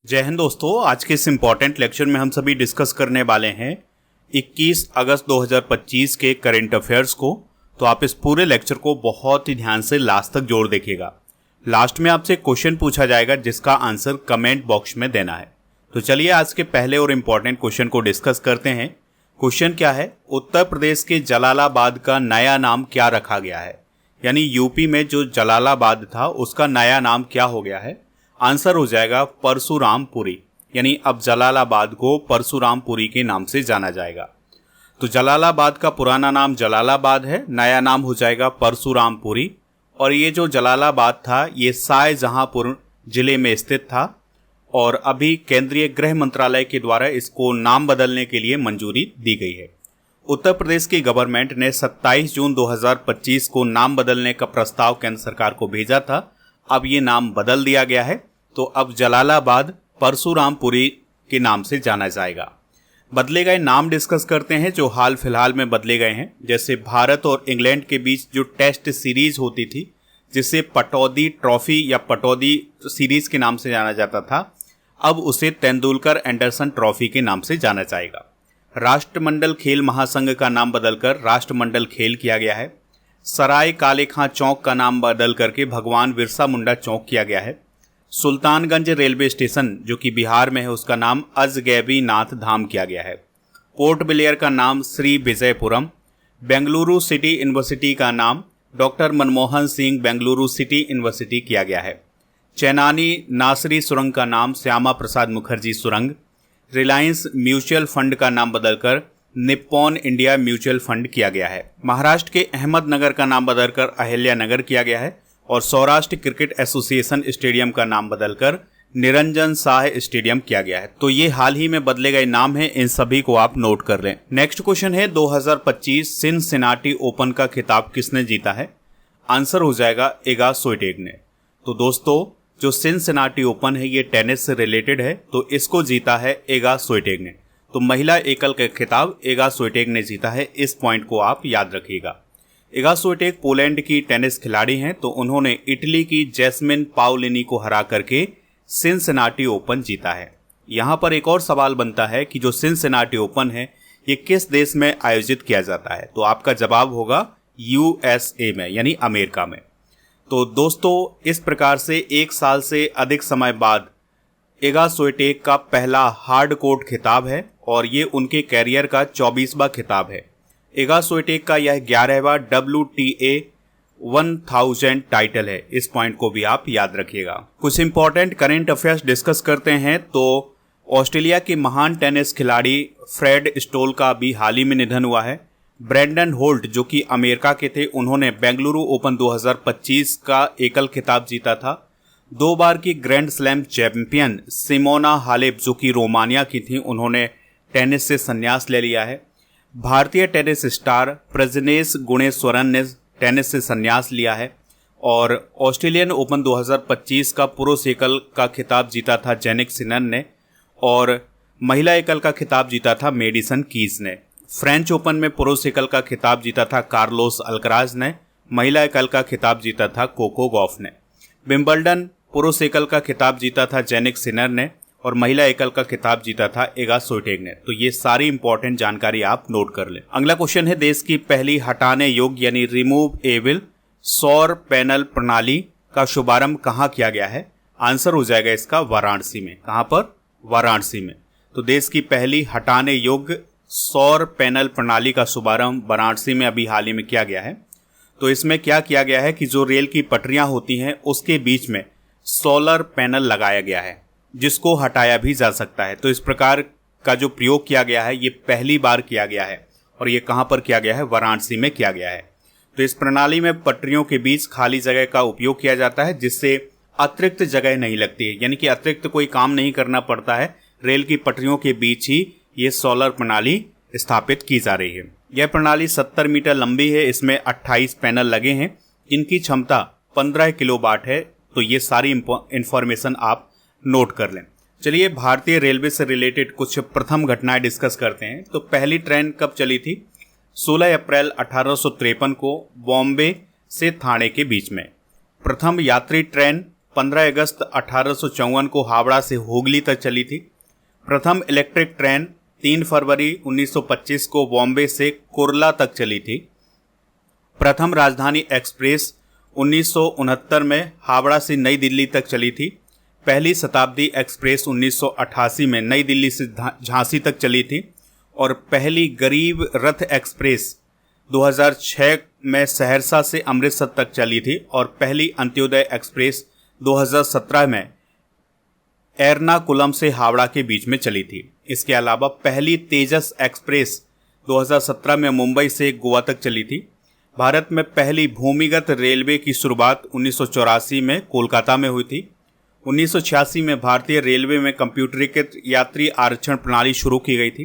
जय हिंद दोस्तों। आज के इस इम्पॉर्टेंट लेक्चर में हम सभी डिस्कस करने वाले हैं 21 अगस्त 2025 के करंट अफेयर्स को। तो आप इस पूरे लेक्चर को बहुत ही ध्यान से लास्ट तक जोड़ देखिएगा। लास्ट में आपसे क्वेश्चन पूछा जाएगा जिसका आंसर कमेंट बॉक्स में देना है। तो चलिए आज के पहले और इम्पॉर्टेंट क्वेश्चन को डिस्कस करते हैं। क्वेश्चन क्या है, उत्तर प्रदेश के जलालाबाद का नया नाम क्या रखा गया है। यानी यूपी में जो जलालाबाद था उसका नया नाम क्या हो गया है। आंसर हो जाएगा परशुरामपुरी। यानी अब जलालाबाद को परशुरामपुरी के नाम से जाना जाएगा। तो जलालाबाद का पुराना नाम जलालाबाद है, नया नाम हो जाएगा परशुरामपुरी। और ये जो जलालाबाद था ये शाहजहांपुर जिले में स्थित था और अभी केंद्रीय गृह मंत्रालय के द्वारा इसको नाम बदलने के लिए मंजूरी दी गई है। उत्तर प्रदेश की गवर्नमेंट ने 27 जून 2025 को नाम बदलने का प्रस्ताव केंद्र सरकार को भेजा था। अब ये नाम बदल दिया गया है, तो अब जलालाबाद परशुरामपुरी के नाम से जाना जाएगा। बदले गए नाम डिस्कस करते हैं जो हाल फिलहाल में बदले गए हैं। जैसे भारत और इंग्लैंड के बीच जो टेस्ट सीरीज होती थी जिसे पटौदी ट्रॉफी या पटौदी सीरीज के नाम से जाना जाता था, अब उसे तेंदुलकर एंडरसन ट्रॉफी के नाम से जाना जाएगा। राष्ट्रमंडल खेल महासंघ का नाम बदलकर राष्ट्रमंडल खेल किया गया है। सराय काले खां चौक का नाम बदल करके भगवान बिरसा मुंडा चौक किया गया है। सुल्तानगंज रेलवे स्टेशन जो कि बिहार में है उसका नाम अजगैबी नाथ धाम किया गया है। पोर्ट ब्लेयर का नाम श्री विजयपुरम। बेंगलुरु सिटी यूनिवर्सिटी का नाम doctor Manmohan Singh Bengaluru city university किया गया है। चैनानी नासरी सुरंग का नाम श्यामा प्रसाद मुखर्जी सुरंग। रिलायंस म्यूचुअल फंड का नाम बदलकर निप्पॉन इंडिया म्यूचुअल फंड किया गया है। महाराष्ट्र के अहमदनगर का नाम बदलकर अहिल्यानगर किया गया है और सौराष्ट्र क्रिकेट एसोसिएशन स्टेडियम का नाम बदलकर निरंजन साह स्टेडियम किया गया है। तो ये हाल ही में बदले गए नाम हैं, इन सभी को आप नोट कर लें। नेक्स्ट क्वेश्चन है 2025 सिनसिनाटी ओपन का खिताब किसने जीता है। आंसर हो जाएगा इगा स्विएटेक ने। तो दोस्तों जो सिनसिनाटी ओपन है ये टेनिस से रिलेटेड है, तो इसको जीता है इगा स्विएटेक ने। तो महिला एकल का खिताब इगा स्विएटेक ने जीता है, इस पॉइंट को आप याद रखिएगा। इगा स्विएटेक पोलैंड की टेनिस खिलाड़ी हैं, तो उन्होंने इटली की जैस्मिन पाओलिनी को हरा करके सिनसिनाटी ओपन जीता है। यहाँ पर एक और सवाल बनता है कि जो सिनसिनाटी ओपन है ये किस देश में आयोजित किया जाता है। तो आपका जवाब होगा यूएसए में, यानी अमेरिका में। तो दोस्तों इस प्रकार से एक साल से अधिक समय बाद इगा स्विएटेक का पहला हार्ड कोर्ट खिताब है और ये उनके कैरियर का 24वां खिताब है। इगा स्विएटेक का यह 11वां WTA 1000 टाइटल है, इस पॉइंट को भी आप याद रखिएगा। कुछ इंपॉर्टेंट करंट अफेयर्स डिस्कस करते हैं। तो ऑस्ट्रेलिया के महान टेनिस खिलाड़ी फ्रेड स्टोल का भी हाल ही में निधन हुआ है। ब्रेंडन होल्ट जो कि अमेरिका के थे, उन्होंने बेंगलुरु ओपन 2025 का एकल खिताब जीता था। 2 बार की grand slam champion Simona Halep जो कि रोमानिया की थी, उन्होंने टेनिस से संन्यास ले लिया है। भारतीय टेनिस स्टार प्रजनेश गुणेश्वरन ने टेनिस से संन्यास लिया है। और ऑस्ट्रेलियन ओपन 2025 का पुरुष एकल का खिताब जीता था जेनिक सिनर ने और महिला एकल का खिताब जीता था मेडिसन कीज ने। फ्रेंच ओपन में पुरुष एकल का खिताब जीता था कार्लोस अल्कराज ने। महिला एकल का खिताब जीता था कोको गॉफ ने। विंबलडन पुरुष एकल का खिताब जीता था जेनिक सिनर ने और महिला एकल का खिताब जीता था इगा स्विएटेक ने। तो ये सारी इंपॉर्टेंट जानकारी आप नोट कर लें। अगला क्वेश्चन है देश की पहली हटाने योग्य यानी रिमूव एबल सौर पैनल प्रणाली का शुभारंभ कहाँ किया गया है। आंसर हो जाएगा इसका वाराणसी में। कहाँ पर? वाराणसी में। तो देश की पहली हटाने योग्य सौर पैनल प्रणाली का शुभारंभ वाराणसी में अभी हाल ही में किया गया है। तो इसमें क्या किया गया है कि जो रेल की पटरियां होती हैं उसके बीच में सोलर पैनल लगाया गया है जिसको हटाया भी जा सकता है। तो इस प्रकार का जो प्रयोग किया गया है ये पहली बार किया गया है और ये कहाँ पर किया गया है? वाराणसी में किया गया है। तो इस प्रणाली में पटरियों के बीच खाली जगह का उपयोग किया जाता है जिससे अतिरिक्त जगह नहीं लगती है, यानी कि अतिरिक्त कोई काम नहीं करना पड़ता है। रेल की पटरियों के बीच ही ये सोलर प्रणाली स्थापित की जा रही है। यह प्रणाली 70 मीटर लंबी है। इसमें 28 पैनल लगे हैं। इनकी क्षमता 15 किलोवाट है। तो ये सारी इंफॉर्मेशन आप नोट कर लें। चलिए भारतीय रेलवे से रिलेटेड कुछ प्रथम घटनाएं डिस्कस करते हैं। तो पहली ट्रेन कब चली थी? 16 अप्रैल 1853 को बॉम्बे से ठाणे के बीच में। प्रथम यात्री ट्रेन 15 अगस्त 1854 को हावड़ा से हुगली तक चली थी। प्रथम इलेक्ट्रिक ट्रेन 3 फरवरी 1925 को बॉम्बे से कुर्ला तक चली थी। प्रथम राजधानी एक्सप्रेस 1969 में हावड़ा से नई दिल्ली तक चली थी। पहली शताब्दी एक्सप्रेस 1988 में नई दिल्ली से झांसी तक चली थी और पहली गरीब रथ एक्सप्रेस 2006 में सहरसा से अमृतसर तक चली थी और पहली अंत्योदय एक्सप्रेस 2017 में एर्नाकुलम से हावड़ा के बीच में चली थी। इसके अलावा पहली तेजस एक्सप्रेस 2017 में मुंबई से गोवा तक चली थी। भारत में पहली भूमिगत रेलवे की शुरुआत 1984 में कोलकाता में हुई थी। 1986 में भारतीय रेलवे में कंप्यूटरीकृत यात्री आरक्षण प्रणाली शुरू की गई थी।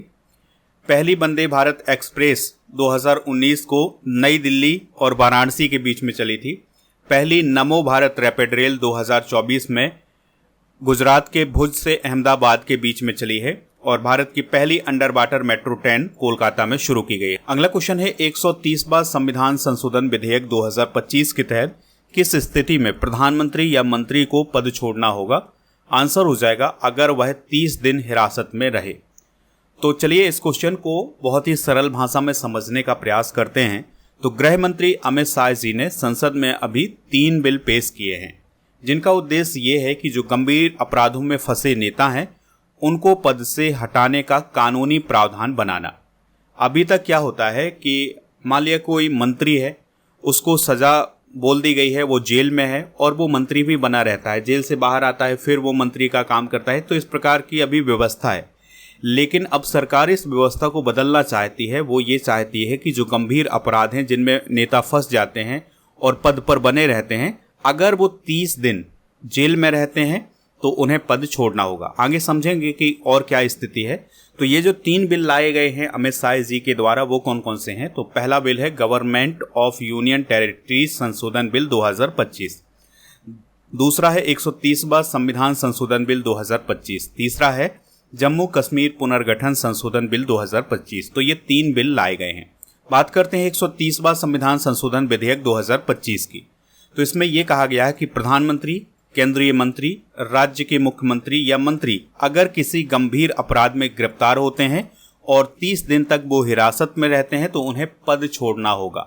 पहली वंदे भारत एक्सप्रेस 2019 को नई दिल्ली और वाराणसी के बीच में चली थी। पहली नमो भारत रैपिड रेल 2024 में गुजरात के भुज से अहमदाबाद के बीच में चली है और भारत की पहली under water metro train Kolkata में शुरू की गई है। अगला क्वेश्चन है 130वां संविधान संशोधन विधेयक 2025 के तहत किस स्थिति में प्रधानमंत्री या मंत्री को पद छोड़ना होगा? आंसर हो जाएगा अगर वह 30 दिन हिरासत में रहे। तो चलिए इस क्वेश्चन को बहुत ही सरल भाषा में समझने का प्रयास करते हैं। तो गृह मंत्री अमित शाह जी ने संसद में अभी 3 बिल पेश किए हैं जिनका उद्देश्य ये है कि जो गंभीर अपराधों में फंसे नेता हैं उनको पद से हटाने का कानूनी प्रावधान बनाना। अभी तक क्या होता है कि मान लिया कोई मंत्री है, उसको सजा बोल दी गई है, वो जेल में है और वो मंत्री भी बना रहता है, जेल से बाहर आता है फिर वो मंत्री का काम करता है। तो इस प्रकार की अभी व्यवस्था है। लेकिन अब सरकार इस व्यवस्था को बदलना चाहती है। वो ये चाहती है कि जो गंभीर अपराध हैं जिनमें नेता फंस जाते हैं और पद पर बने रहते हैं, अगर वो 30 दिन जेल में रहते हैं तो उन्हें पद छोड़ना होगा। आगे समझेंगे कि और क्या स्थिति है। तो ये जो 3 बिल लाए गए हैं अमित शाह जी के द्वारा वो कौन कौन से हैं? तो पहला बिल है गवर्नमेंट ऑफ यूनियन टेरिटरीज संशोधन बिल 2025। दूसरा है 130वां संविधान संशोधन बिल 2025। तीसरा है जम्मू कश्मीर पुनर्गठन संशोधन बिल 2025। तो ये 3 बिल लाए गए हैं। बात करते हैं 130वां संविधान संशोधन विधेयक 2025 की। तो इसमें यह कहा गया है कि प्रधानमंत्री, केंद्रीय मंत्री, राज्य के मुख्यमंत्री या मंत्री अगर किसी गंभीर अपराध में गिरफ्तार होते हैं और 30 दिन तक वो हिरासत में रहते हैं तो उन्हें पद छोड़ना होगा।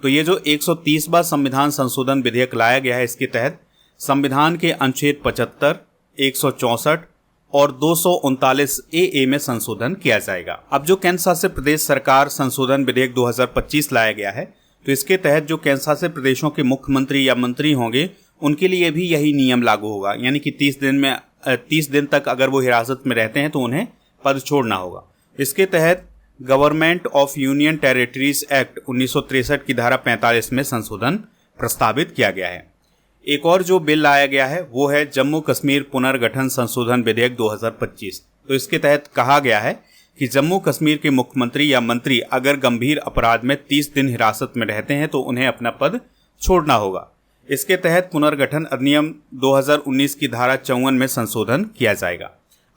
तो ये जो 130वां संविधान संशोधन विधेयक लाया गया है इसके तहत संविधान के अनुच्छेद 75, 164 और 239 ए में संशोधन किया जाएगा। अब जो केंद्र शासित प्रदेश सरकार संशोधन विधेयक 2025 लाया गया है तो इसके तहत जो केंद्र शासित प्रदेशों के मुख्यमंत्री या मंत्री होंगे उनके लिए भी यही नियम लागू होगा। यानी कि 30 दिन तक अगर वो हिरासत में रहते हैं तो उन्हें पद छोड़ना होगा। इसके तहत government of union territories act 1963 की धारा 45 में संशोधन प्रस्तावित किया गया है। एक और जो बिल लाया गया है वो है जम्मू कश्मीर पुनर्गठन संशोधन विधेयक 2025। तो इसके तहत कहा गया है कि जम्मू कश्मीर के मुख्यमंत्री या मंत्री अगर गंभीर अपराध में 30 दिन हिरासत में रहते हैं तो उन्हें अपना पद छोड़ना होगा। इसके तहत पुनर्गठन अधिनियम 2019 की धारा 54 में संशोधन किया जाएगा।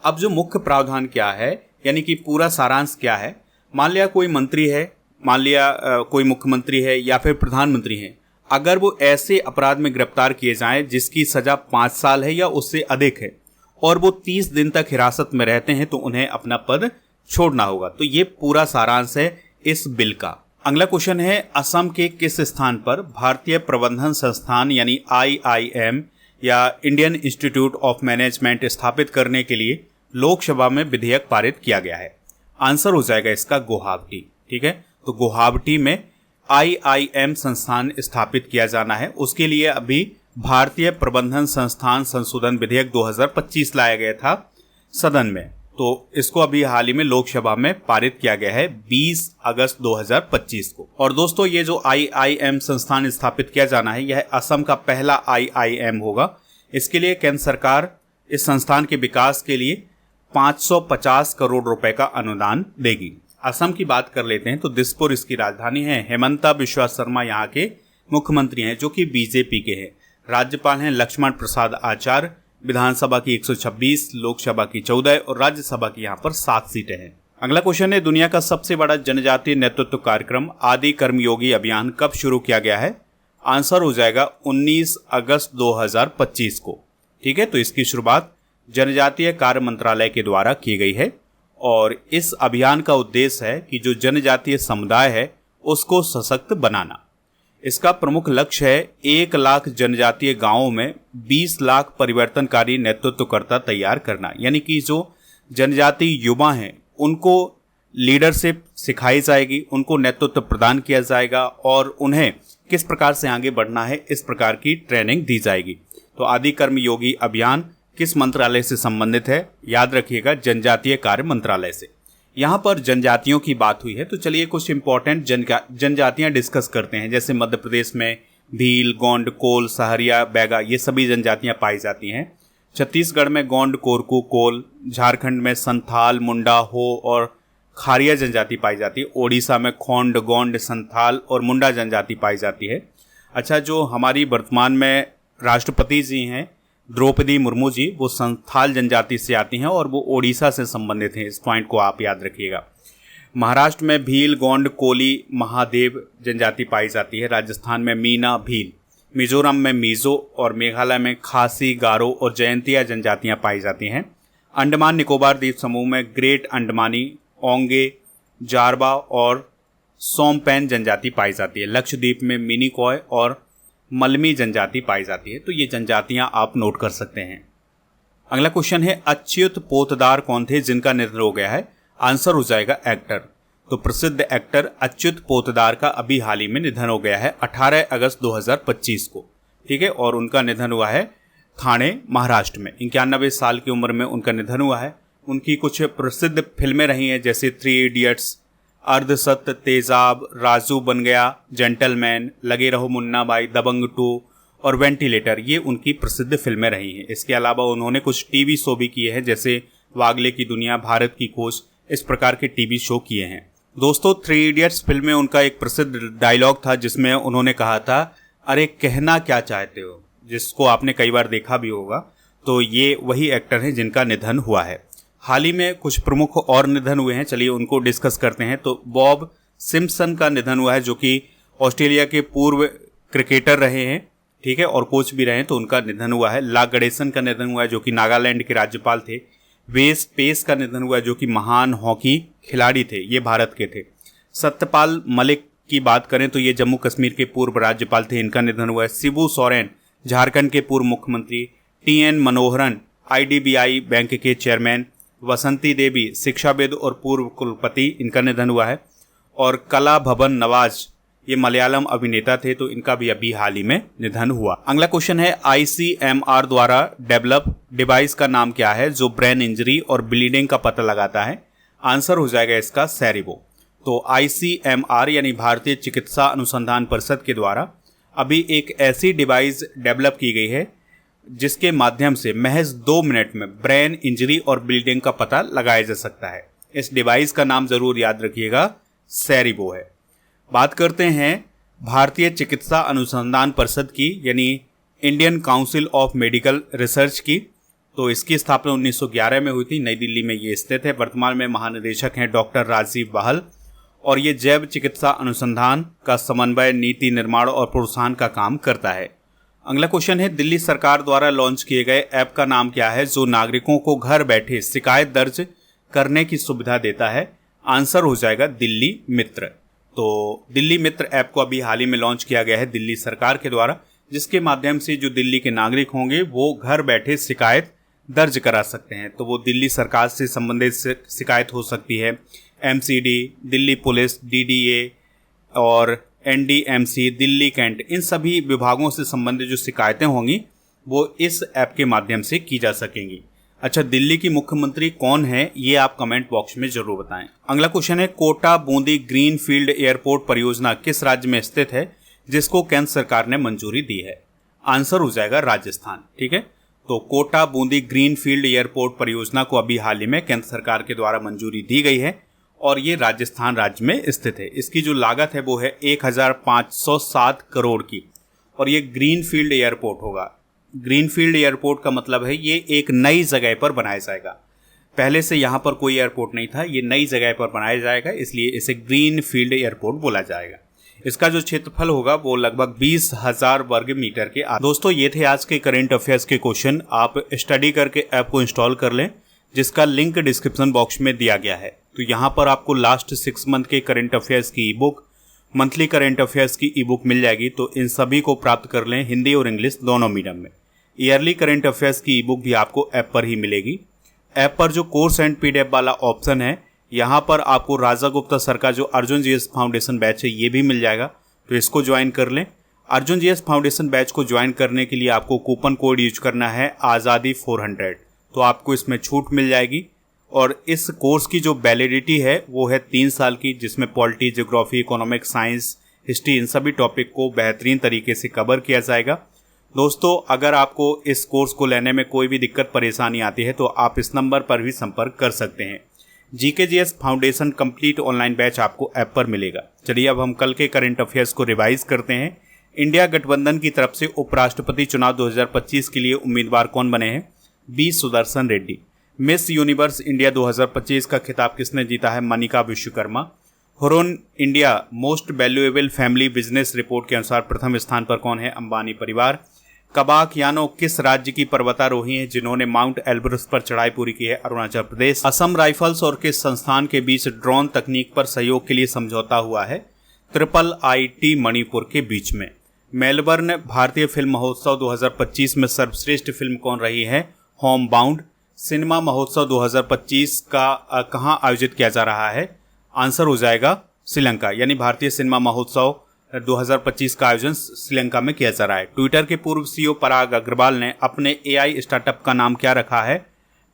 अब जो मुख्य प्रावधान क्या है, यानी कि पूरा सारांश क्या है? मान लिया कोई मंत्री है, मान लिया कोई मुख्यमंत्री है या फिर प्रधानमंत्री है, अगर वो ऐसे अपराध में गिरफ्तार किए जाएं जिसकी सजा 5 साल है या उससे अधिक है और वो 30 दिन तक हिरासत में रहते हैं तो उन्हें अपना पद छोड़ना होगा। तो ये पूरा सारांश है इस बिल का। अगला क्वेश्चन है असम के किस स्थान पर भारतीय प्रबंधन संस्थान यानी IIM या इंडियन इंस्टीट्यूट ऑफ मैनेजमेंट स्थापित करने के लिए लोकसभा में विधेयक पारित किया गया है? आंसर हो जाएगा इसका गुवाहाटी। ठीक है, तो गुवाहाटी में IIM संस्थान स्थापित किया जाना है। उसके लिए अभी भारतीय प्रबंधन संस्थान संशोधन विधेयक 2025 लाया गया था सदन में। तो इसको अभी हाल ही में लोकसभा में पारित किया गया है 20 अगस्त 2025 को। और दोस्तों ये जो IIM संस्थान स्थापित किया जाना है यह असम का पहला IIM होगा। इसके लिए केंद्र सरकार इस संस्थान के विकास के लिए 550 करोड़ रुपए का अनुदान देगी। असम की बात कर लेते हैं तो दिसपुर इसकी राजधानी है। हेमंता बिश्वा शर्मा यहाँ के मुख्यमंत्री हैं जो कि बीजेपी के हैं। राज्यपाल हैं लक्ष्मण प्रसाद आचार्य। विधानसभा की 126, लोकसभा की 14 और राज्यसभा की यहाँ पर 7 सीटें हैं। अगला क्वेश्चन है दुनिया का सबसे बड़ा जनजातीय नेतृत्व कार्यक्रम आदि कर्मयोगी अभियान कब शुरू किया गया है? आंसर हो जाएगा 19 अगस्त 2025 को। ठीक है, तो इसकी शुरुआत जनजातीय कार्य मंत्रालय के द्वारा की गई है और इस अभियान का उद्देश्य है कि जो जनजातीय समुदाय है उसको सशक्त बनाना। इसका प्रमुख लक्ष्य है 1 लाख जनजातीय गांवों में 20 लाख परिवर्तनकारी नेतृत्वकर्ता तैयार करना। यानी कि जो जनजातीय युवा हैं उनको लीडरशिप सिखाई जाएगी, उनको नेतृत्व प्रदान किया जाएगा और उन्हें किस प्रकार से आगे बढ़ना है इस प्रकार की ट्रेनिंग दी जाएगी। तो आदि कर्मयोगी अभियान किस मंत्रालय से संबंधित है? याद रखिएगा, जनजातीय कार्य मंत्रालय से। यहाँ पर जनजातियों की बात हुई है तो चलिए कुछ इंपॉर्टेंट जनजातियाँ डिस्कस करते हैं। जैसे मध्य प्रदेश में भील, गोंड, कोल, सहरिया, बैगा ये सभी जनजातियाँ पाई जाती हैं। छत्तीसगढ़ में गोंड, कोरकू, कोल। झारखंड में संथाल, मुंडा, हो और खारिया जनजाति पाई जाती है। ओडिशा में खोंड, गोंड, संथाल और मुंडा जनजाति पाई जाती है। अच्छा, जो हमारी वर्तमान में राष्ट्रपति जी हैं द्रौपदी मुर्मू जी, वो संथाल जनजाति से आती हैं और वो ओडिशा से संबंधित हैं। इस पॉइंट को आप याद रखिएगा। महाराष्ट्र में भील, गोंड, कोली, महादेव जनजाति पाई जाती है। राजस्थान में मीना, भील। मिजोरम में मिजो और मेघालय में खासी, गारो और जयंतिया जनजातियां पाई जाती हैं। अंडमान निकोबार द्वीप समूह में ग्रेट अंडमानी, ओंगे, जारवा और सोमपेन जनजाति पाई जाती है। लक्षद्वीप में मिनिकॉय और मलमी जनजाति पाई जाती है। तो ये जनजातियां आप नोट कर सकते हैं। अगला क्वेश्चन है, अच्युत पोतदार कौन थे जिनका निधन हो गया है? आंसर हो जाएगा एक्टर। तो प्रसिद्ध एक्टर अच्युत पोतदार का अभी हाल ही में निधन हो गया है 18 अगस्त 2025 को। ठीक है, और उनका निधन हुआ है ठाणे, महाराष्ट्र में। 91 साल की उम्र में उनका निधन हुआ है। उनकी कुछ प्रसिद्ध फिल्में रही हैं जैसे 3 इडियट्स, अर्धसत्य, तेजाब, राजू बन गया, जेंटलमैन, लगे रहो मुन्ना भाई, दबंग 2 और वेंटिलेटर। ये उनकी प्रसिद्ध फिल्में रही हैं। इसके अलावा उन्होंने कुछ टीवी शो भी किए हैं जैसे वागले की दुनिया, भारत की खोज, इस प्रकार के टीवी शो किए हैं। दोस्तों, 3 इडियट्स फिल्म में उनका एक प्रसिद्ध डायलॉग था जिसमें उन्होंने कहा था, अरे कहना क्या चाहते हो, जिसको आपने कई बार देखा भी होगा। तो ये वही एक्टर हैं जिनका निधन हुआ है। हाल ही में कुछ प्रमुख और निधन हुए हैं, चलिए उनको डिस्कस करते हैं। तो बॉब सिम्पसन का निधन हुआ है जो कि ऑस्ट्रेलिया के पूर्व क्रिकेटर रहे हैं, ठीक है, और कोच भी रहे हैं, तो उनका निधन हुआ है। ला गणेसन का निधन हुआ है जो कि नागालैंड के राज्यपाल थे। वेस पेस का निधन हुआ है जो कि महान हॉकी खिलाड़ी थे, ये भारत के थे। सत्यपाल मलिक की बात करें तो ये जम्मू कश्मीर के पूर्व राज्यपाल थे, इनका निधन हुआ है। शिबू सोरेन झारखंड के पूर्व मुख्यमंत्री। टीएन मनोहरन आईडीबीआई बैंक के चेयरमैन। वसंती देवी शिक्षाविद और पूर्व कुलपति, इनका निधन हुआ है। और कला भवन नवाज ये मलयालम अभिनेता थे, तो इनका भी अभी हाल ही में निधन हुआ। अगला क्वेश्चन है, आईसीएमआर द्वारा डेवलप डिवाइस का नाम क्या है जो ब्रेन इंजरी और ब्लीडिंग का पता लगाता है? आंसर हो जाएगा इसका सेरिबो। तो आईसीएमआर यानी भारतीय चिकित्सा अनुसंधान परिषद के द्वारा अभी एक ऐसी डिवाइस डेवलप की गई है जिसके माध्यम से महज 2 मिनट में ब्रेन इंजरी और ब्लीडिंग का पता लगाया जा सकता है। इस डिवाइस का नाम जरूर याद रखिएगा, सेरिबो है। बात करते हैं भारतीय चिकित्सा अनुसंधान परिषद की यानी Indian council of medical research की। तो इसकी स्थापना 1911 में हुई थी, नई दिल्ली में ये स्थित है। वर्तमान में महानिदेशक हैं डॉक्टर राजीव बहल और ये जैव चिकित्सा अनुसंधान का समन्वय, नीति निर्माण और प्रोत्साहन का काम करता है। अगला क्वेश्चन है, दिल्ली सरकार द्वारा लॉन्च किए गए ऐप का नाम क्या है जो नागरिकों को घर बैठे शिकायत दर्ज करने की सुविधा देता है? आंसर हो जाएगा दिल्ली मित्र। तो दिल्ली मित्र ऐप को अभी हाल ही में लॉन्च किया गया है दिल्ली सरकार के द्वारा, जिसके माध्यम से जो दिल्ली के नागरिक होंगे वो घर बैठे शिकायत दर्ज करा सकते हैं। तो वो दिल्ली सरकार से संबंधित शिकायत हो सकती है, एमसीडी, दिल्ली पुलिस, डीडीए और एनडीएमसी, दिल्ली कैंट, इन सभी विभागों से संबंधित जो शिकायतें होंगी वो इस ऐप के माध्यम से की जा सकेंगी। अच्छा, दिल्ली की मुख्यमंत्री कौन है ये आप कमेंट बॉक्स में जरूर बताएं। अगला क्वेश्चन है, Kota Bundi green field airport परियोजना किस राज्य में स्थित है जिसको केंद्र सरकार ने मंजूरी दी है? आंसर हो जाएगा राजस्थान। ठीक है, तो Kota Bundi green field airport परियोजना को अभी हाल ही में केंद्र सरकार के द्वारा मंजूरी दी गई है और ये राजस्थान राज्य में स्थित है। इसकी जो लागत है वो है 1507 करोड़ की और ये ग्रीन फील्ड एयरपोर्ट होगा। ग्रीन फील्ड एयरपोर्ट का मतलब है ये एक नई जगह पर बनाया जाएगा। पहले से यहाँ पर कोई एयरपोर्ट नहीं था, ये नई जगह पर बनाया जाएगा, इसलिए इसे ग्रीन फील्ड एयरपोर्ट बोला जाएगा। इसका जो क्षेत्रफल होगा वो लगभग 20,000 वर्ग मीटर के दोस्तों ये थे आज के करंट अफेयर्स के क्वेश्चन। आप स्टडी करके ऐप को इंस्टॉल कर लें, जिसका लिंक डिस्क्रिप्शन बॉक्स में दिया गया है। तो यहाँ पर आपको लास्ट 6 मंथ के करंट अफेयर्स की ई बुक, मंथली करंट अफेयर्स की ई बुक मिल जाएगी। तो इन सभी को प्राप्त कर लें, हिंदी और इंग्लिश दोनों मीडियम में। ईयरली करंट अफेयर्स की ई बुक भी आपको ऐप पर ही मिलेगी। ऐप पर जो कोर्स एंड पीडीएफ वाला ऑप्शन है, यहाँ पर आपको राजा गुप्ता सर का जो अर्जुन जीएस फाउंडेशन बैच है ये भी मिल जाएगा। तो इसको ज्वाइन कर लें। अर्जुन जीएस फाउंडेशन बैच को ज्वाइन करने के लिए आपको कूपन कोड यूज करना है आज़ादी 400। तो आपको इसमें छूट मिल जाएगी। और इस कोर्स की जो वैलिडिटी है वो है 3 साल की, जिसमें polity, geography, economics, science, history in सभी टॉपिक को बेहतरीन तरीके से कवर किया जाएगा। दोस्तों अगर आपको इस कोर्स को लेने में कोई भी दिक्कत परेशानी आती है तो आप इस नंबर पर भी संपर्क कर सकते हैं। GKGS foundation complete online batch आपको ऐप पर मिलेगा। चलिए अब हम कल के करंट अफेयर्स को रिवाइज करते हैं। इंडिया गठबंधन की तरफ से उपराष्ट्रपति चुनाव 2025 के लिए उम्मीदवार कौन बने हैं? B Sudershan Reddy. Miss Universe India 2025 का खिताब किसने जीता है? Manika Vishwakarma. Hurun India most valuable family business report के अनुसार प्रथम स्थान पर कौन है? अंबानी परिवार। कबाक यानो किस राज्य की पर्वतारोही हैं जिन्होंने माउंट एल्ब्रस पर चढ़ाई पूरी की है? अरुणाचल प्रदेश। असम राइफल्स और किस संस्थान के बीच ड्रोन तकनीक पर सहयोग के लिए समझौता हुआ है? IIIT मणिपुर के बीच में। मेलबर्न भारतीय फिल्म महोत्सव 2025 में सर्वश्रेष्ठ फिल्म कौन रही है? Home bound. सिनेमा महोत्सव 2025 का कहाँ आयोजित किया जा रहा है? आंसर हो जाएगा श्रीलंका, यानी भारतीय सिनेमा महोत्सव 2025 का आयोजन श्रीलंका में किया जा रहा है। ट्विटर के पूर्व सीईओ पराग अग्रवाल ने अपने एआई स्टार्टअप का नाम क्या रखा है?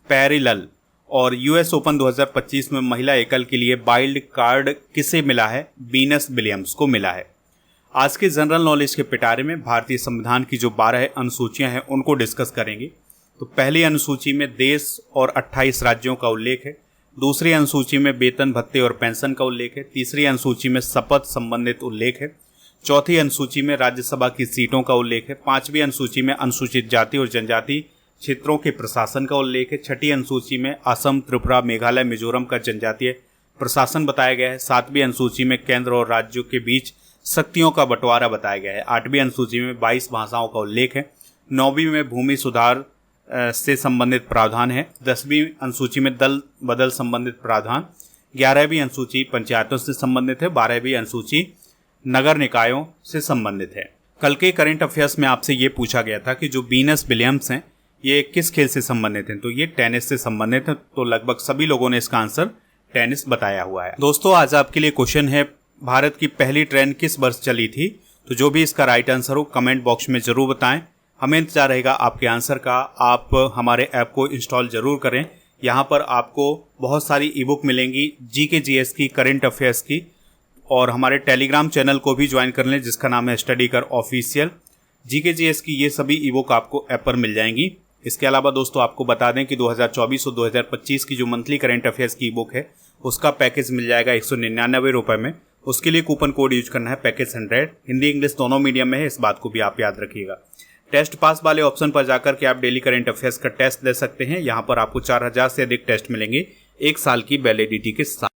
पैरेलल। और यूएस ओपन 2025 में महिला एकल के लिए वाइल्ड कार्ड किसे मिला है? वीनस विलियम्स को मिला है। आज के जनरल नॉलेज के पिटारे में भारतीय संविधान की जो 12 अनुसूचियां हैं उनको डिस्कस करेंगे। तो पहली अनुसूची में देश और 28 राज्यों का उल्लेख है। दूसरी अनुसूची में वेतन, भत्ते और पेंशन का उल्लेख है। तीसरी अनुसूची में शपथ संबंधित उल्लेख है। चौथी अनुसूची में राज्यसभा की सीटों का उल्लेख है। 5वीं अनुसूची में अनुसूचित जाति और जनजाति क्षेत्रों के प्रशासन का उल्लेख है। 6ठी अनुसूची में असम, त्रिपुरा, मेघालय, मिजोरम का जनजातीय प्रशासन बताया गया है। 7वीं अनुसूची में केंद्र और राज्यों के बीच शक्तियों का बंटवारा बताया गया है। 8वीं अनुसूची में 22 भाषाओं का उल्लेख है। 9वीं में भूमि सुधार से संबंधित प्रावधान है। 10वीं अनुसूची में दल बदल संबंधित प्रावधान। 11वीं अनुसूची पंचायतों से संबंधित है। 12वीं अनुसूची नगर निकायों से संबंधित है। कल के करंट अफेयर्स में आपसे ये पूछा गया था कि जो वीनस विलियम्स हैं ये किस खेल से संबंधित हैं? तो ये टेनिस से संबंधित है। तो लगभग सभी लोगों ने इसका आंसर टेनिस बताया हुआ है। दोस्तों आज आपके लिए क्वेश्चन है, भारत की पहली ट्रेन किस वर्ष चली थी? तो जो भी इसका राइट आंसर हो कमेंट बॉक्स में जरूर बताएं। हमें इंतजार रहेगा आपके आंसर का। आप हमारे ऐप को इंस्टॉल जरूर करें। यहाँ पर आपको बहुत सारी ई बुक मिलेंगी जीकेजीएस की, करंट अफेयर्स की। और हमारे टेलीग्राम चैनल को भी ज्वाइन कर लें जिसका नाम है स्टडी कर ऑफिशियल। जीकेजीएस की ये सभी ई बुक आपको ऐप पर मिल जाएंगी। इसके अलावा दोस्तों आपको बता दें कि 2024 और 2025 की जो मंथली करंट अफेयर्स की ई बुक है उसका पैकेज मिल जाएगा 199 रुपये में। उसके लिए कूपन कोड यूज करना है पैकेज 100। हिंदी इंग्लिश दोनों मीडियम में है, इस बात को भी आप याद रखिएगा। टेस्ट पास वाले ऑप्शन पर जाकर के आप डेली करंट अफेयर्स का टेस्ट दे सकते हैं। यहाँ पर आपको 4000 से अधिक टेस्ट मिलेंगे 1 साल की वैलिडिटी के साथ।